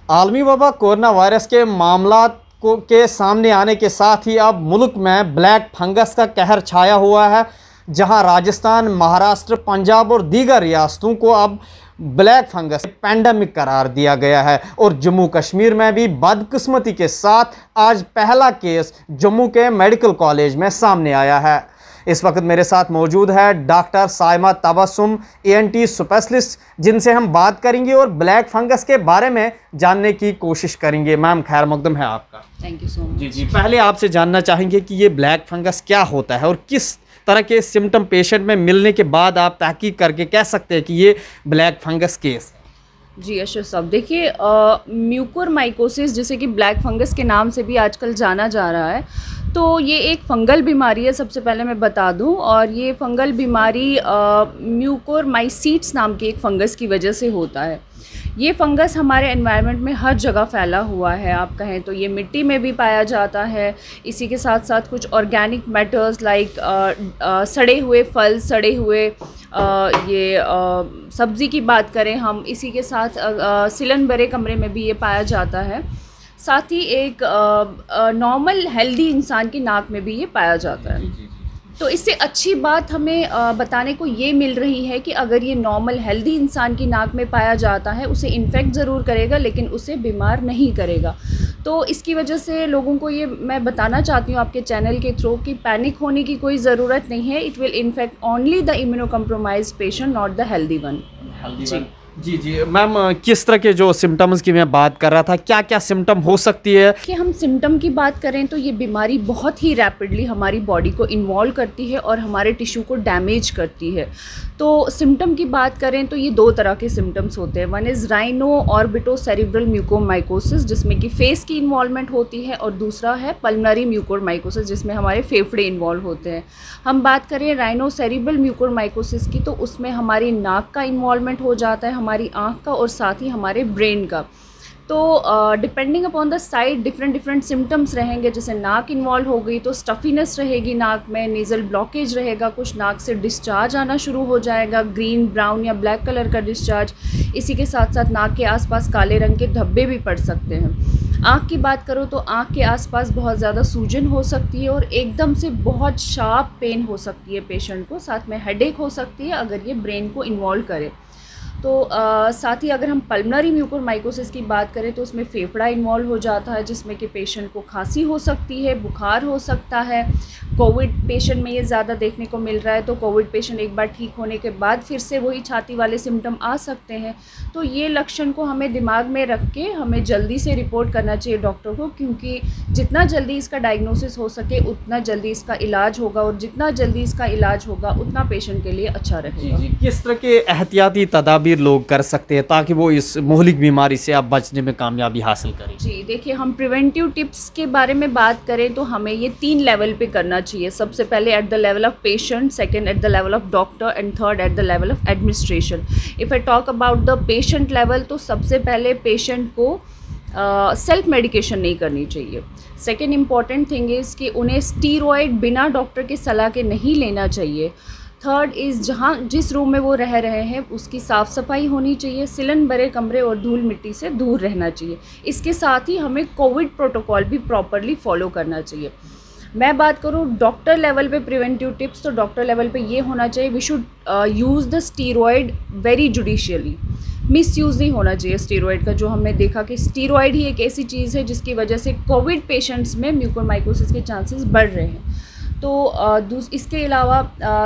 आलमी वबा corona virus के मामला के सामने आने के साथ ही अब मुल्क में ब्लैक फंगस का कहर छाया हुआ है, जहां राजस्थान, महाराष्ट्र, पंजाब और दीगर रियासतों को अब ब्लैक फंगस पैंडेमिक करार दिया गया है। और जम्मू कश्मीर में भी बदकिस्मती के साथ आज पहला केस जम्मू के मेडिकल कॉलेज में सामने आया है। इस वक्त मेरे साथ मौजूद है doctor Saima Tabassum, ENT specialist, जिनसे हम बात करेंगे और ब्लैक फंगस के बारे में जानने की कोशिश करेंगे। मैम, खैर मकदम है आपका। Thank you so much. जी, पहले आपसे जानना चाहेंगे कि ये ब्लैक फंगस क्या होता है और किस तरह के सिम्टम पेशेंट में मिलने के बाद आप तहकीक करके कह सकते हैं कि ये ब्लैक फंगस केस है। जी अशरफ साहब, देखिए म्यूकोरमाइकोसिस, जिसे कि ब्लैक फंगस के नाम से भी आजकल जाना जा रहा है, तो ये एक फंगल बीमारी है, सबसे पहले मैं बता दूं। और ये फंगल बीमारी म्यूकोरमाइसीट्स नाम के एक फंगस की वजह से होता है। ये फंगस हमारे एनवायरनमेंट में हर जगह फैला हुआ है। आप कहें तो ये मिट्टी में भी पाया जाता है। इसी के साथ साथ कुछ ऑर्गेनिक मैटर्स लाइक सड़े हुए फल, सड़े हुए ये सब्ज़ी की बात करें हम, इसी के साथ सिलन भरे कमरे में भी ये पाया जाता है। साथ ही एक नॉर्मल हेल्दी इंसान की नाक में भी ये पाया जाता है। तो इससे अच्छी बात हमें बताने को ये मिल रही है कि अगर ये नॉर्मल हेल्दी इंसान की नाक में पाया जाता है, उसे इन्फेक्ट ज़रूर करेगा लेकिन उसे बीमार नहीं करेगा। तो इसकी वजह से लोगों को ये मैं बताना चाहती हूँ आपके चैनल के थ्रू कि पैनिक होने की कोई ज़रूरत नहीं है। It will in fact only the immunocompromised patient, not the healthy one. जी मैम, किस तरह के जो सिम्टम्स की मैं बात कर रहा था, क्या क्या सिम्टम हो सकती है? कि हम सिम्टम की बात करें तो ये बीमारी बहुत ही रैपिडली हमारी बॉडी को इन्वॉल्व करती है और हमारे टिश्यू को डैमेज करती है। तो सिम्टम की बात करें तो ये दो तरह के सिम्टम्स होते हैं। वन इज़ राइनो ऑर्बिटोसेरेब्रल म्यूकोरमाइकोसिस, जिसमें कि फेस की इन्वॉल्वमेंट होती है, और दूसरा है पल्मोनरी म्यूकोरमाइकोसिस, जिसमें हमारे फेफड़े इन्वॉल्व होते हैं। हम बात करें राइनो सेरेब्रल म्यूकोरमाइकोसिस की, तो उसमें हमारी नाक का इन्वॉल्वमेंट हो जाता है, हमारी आँख का और साथ ही हमारे ब्रेन का। तो depending upon the side different symptoms रहेंगे। जैसे नाक इन्वॉल्व हो गई तो स्टफीनेस रहेगी नाक में, नेज़ल ब्लॉकेज रहेगा, कुछ नाक से डिस्चार्ज आना शुरू हो जाएगा, ग्रीन, ब्राउन या ब्लैक कलर का डिस्चार्ज। इसी के साथ साथ नाक के आसपास काले रंग के धब्बे भी पड़ सकते हैं। आँख की बात करो तो आँख के आसपास बहुत ज़्यादा सूजन हो सकती है और एकदम से बहुत शार्प पेन हो सकती है पेशेंट को। साथ में हेडेक हो सकती है अगर ये ब्रेन को इन्वॉल्व करे। तो साथ ही अगर हम पल्मोनरी म्यूकोरमाइकोसिस की बात करें तो उसमें फेफड़ा इन्वॉल्व हो जाता है, जिसमें कि पेशेंट को खांसी हो सकती है, बुखार हो सकता है। कोविड पेशेंट में ये ज़्यादा देखने को मिल रहा है। तो कोविड पेशेंट एक बार ठीक होने के बाद फिर से वही छाती वाले सिम्टम आ सकते हैं। तो ये लक्षण को हमें दिमाग में रख के हमें जल्दी से रिपोर्ट करना चाहिए डॉक्टर को, क्योंकि जितना जल्दी इसका डायग्नोसिस हो सके उतना जल्दी इसका इलाज होगा, और जितना जल्दी इसका इलाज होगा उतना पेशेंट के लिए अच्छा रहेगा। जी, किस तरह के एहतियाती तदाबीर लोग कर सकते हैं ताकि वो इस मुहलिक बीमारी से आप बचने में कामयाबी हासिल करें? जी देखिए, हम प्रिवेंटिव टिप्स के बारे में बात करें तो हमें ये 3 लेवल पे करना चाहिए। सबसे पहले at the level of patient, second at the level of doctor, and third at the level of administration. If I talk about the patient level, तो सबसे पहले पेशेंट को सेल्फ मेडिकेशन नहीं करनी चाहिए। सेकेंड इम्पॉर्टेंट थिंग इज़ कि उन्हें steroid बिना डॉक्टर के सलाह के नहीं लेना चाहिए। थर्ड इज़ जिस रूम में वो रह रहे हैं उसकी साफ़ सफाई होनी चाहिए, सिलन भरे कमरे और धूल मिट्टी से दूर रहना चाहिए। इसके साथ ही हमें कोविड प्रोटोकॉल भी प्रॉपरली फॉलो करना चाहिए। मैं बात करूँ डॉक्टर लेवल पे प्रिवेंटिव टिप्स, तो डॉक्टर लेवल पे ये होना चाहिए, we should use the steroid very judiciously. Misuse नहीं होना चाहिए स्टीरॉयड का। जो हमने देखा कि स्टीरॉयड ही एक ऐसी चीज़ है जिसकी वजह से कोविड पेशेंट्स में म्यूकोरमाइकोसिस के चांसेस बढ़ रहे हैं। तो इसके अलावा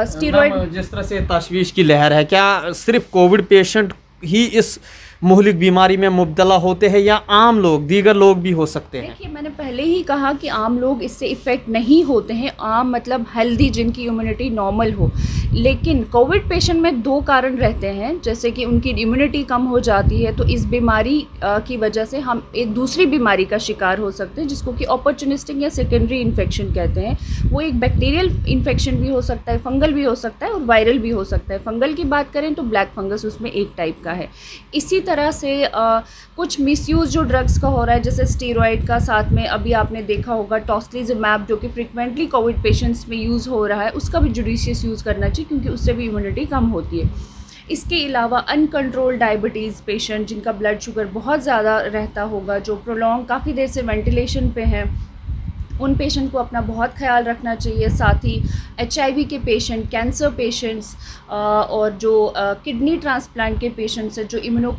स्टीरॉयड, जिस तरह से तशवीश की लहर है, क्या सिर्फ कोविड पेशेंट ही इस मुहलिक बीमारी में मुब्तला होते हैं या आम लोग, दीगर लोग भी हो सकते हैं? देखिए, मैंने पहले ही कहा कि आम लोग इससे इफ़ेक्ट नहीं होते हैं। आम मतलब हेल्दी, जिनकी इम्यूनिटी नॉर्मल हो। लेकिन कोविड पेशेंट में 2 कारण रहते हैं, जैसे कि उनकी इम्यूनिटी कम हो जाती है, तो इस बीमारी की वजह से हम एक दूसरी बीमारी का शिकार हो सकते हैं, जिसको कि अपॉर्चुनिस्टिक या सेकेंडरी इन्फेक्शन कहते हैं। वो एक बैक्टीरियल इन्फेक्शन भी हो सकता है, फंगल भी हो सकता है और वायरल भी हो सकता है। फंगल की बात करें तो ब्लैक फंगस उसमें एक टाइप का है। इसी तरह से कुछ मिसयूज़ जो ड्रग्स का हो रहा है, जैसे स्टीरॉयड का, साथ में अभी आपने देखा होगा टॉस्लिज़ुमैब जो कि फ्रिक्वेंटली कोविड पेशेंट्स में यूज़ हो रहा है, उसका भी जुडिशियस यूज़ करना चाहिए, क्योंकि उससे भी इम्यूनिटी कम होती है। इसके अलावा अनकंट्रोल डायबिटीज़ पेशेंट जिनका ब्लड शुगर बहुत ज़्यादा रहता होगा, जो प्रोलॉन्ग काफ़ी देर से वेंटिलेशन पे हैं, उन पेशेंट को अपना बहुत ख्याल रखना चाहिए। साथ ही HIV के पेशेंट, कैंसर पेशेंट्स और जो किडनी ट्रांसप्लांट के पेशेंट्स हैं, जो इम्यूनो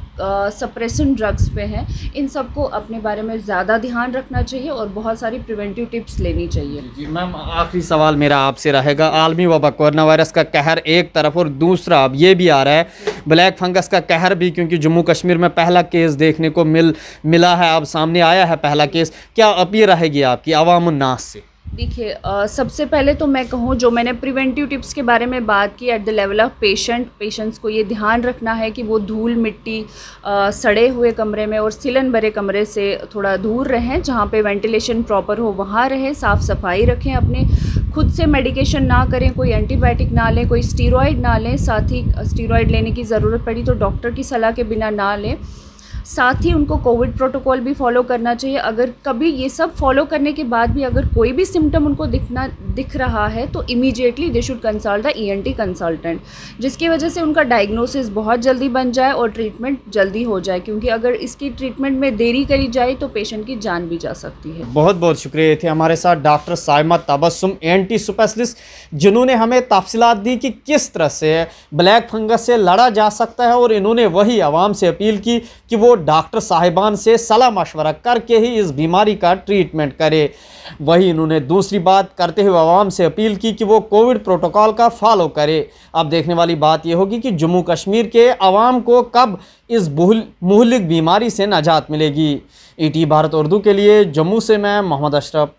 सप्रेसेंट ड्रग्स पे हैं, इन सबको अपने बारे में ज़्यादा ध्यान रखना चाहिए और बहुत सारी प्रिवेंटिव टिप्स लेनी चाहिए। जी मैम, आखिरी सवाल मेरा आपसे रहेगा। आलमी वबा कोरोना वायरस का कहर एक तरफ और दूसरा अब ये भी आ रहा है ब्लैक फंगस का कहर भी, क्योंकि जम्मू कश्मीर में पहला केस देखने को मिला है, अब सामने आया है पहला केस। क्या अपील रहेगी आपकी अवाम उन्नास से? देखिए, सबसे पहले तो मैं कहूँ, जो मैंने प्रिवेंटिव टिप्स के बारे में बात की, at the level of patients को ये ध्यान रखना है कि वो धूल मिट्टी, सड़े हुए कमरे में और सिलन भरे कमरे से थोड़ा दूर रहें। जहाँ पे वेंटिलेशन प्रॉपर हो वहाँ रहें, साफ़ सफाई रखें, अपने खुद से मेडिकेशन ना करें, कोई एंटीबायोटिक ना लें, कोई स्टीरॉयड ना लें। साथ ही स्टीरॉयड लेने की ज़रूरत पड़ी तो डॉक्टर की सलाह के बिना ना लें। साथ ही उनको कोविड प्रोटोकॉल भी फॉलो करना चाहिए। अगर कभी ये सब फॉलो करने के बाद भी अगर कोई भी सिम्टम उनको दिख रहा है तो immediately they should consult the ENT consultant, जिसकी वजह से उनका डायग्नोसिस बहुत जल्दी बन जाए और ट्रीटमेंट जल्दी हो जाए, क्योंकि अगर इसकी ट्रीटमेंट में देरी करी जाए तो पेशेंट की जान भी जा सकती है। बहुत बहुत शुक्रिया। थे हमारे साथ doctor Saima Tabassum, ENT specialist, जिन्होंने हमें तफसीलात दी कि किस तरह से ब्लैक फंगस से लड़ा जा सकता है, और इन्होंने वही आवाम से अपील की कि वो डॉक्टर साहिबान से सलाह मशवरा करके ही इस बीमारी का ट्रीटमेंट करे। वही इन्होंने दूसरी बात करते हुए आवाम से अपील की कि वो कोविड प्रोटोकॉल का फॉलो करे। अब देखने वाली बात यह होगी कि जम्मू कश्मीर के आवाम को कब इस मुहलिक बीमारी से निजात मिलेगी। ET भारत उर्दू के लिए जम्मू से मैं मोहम्मद अशरफ।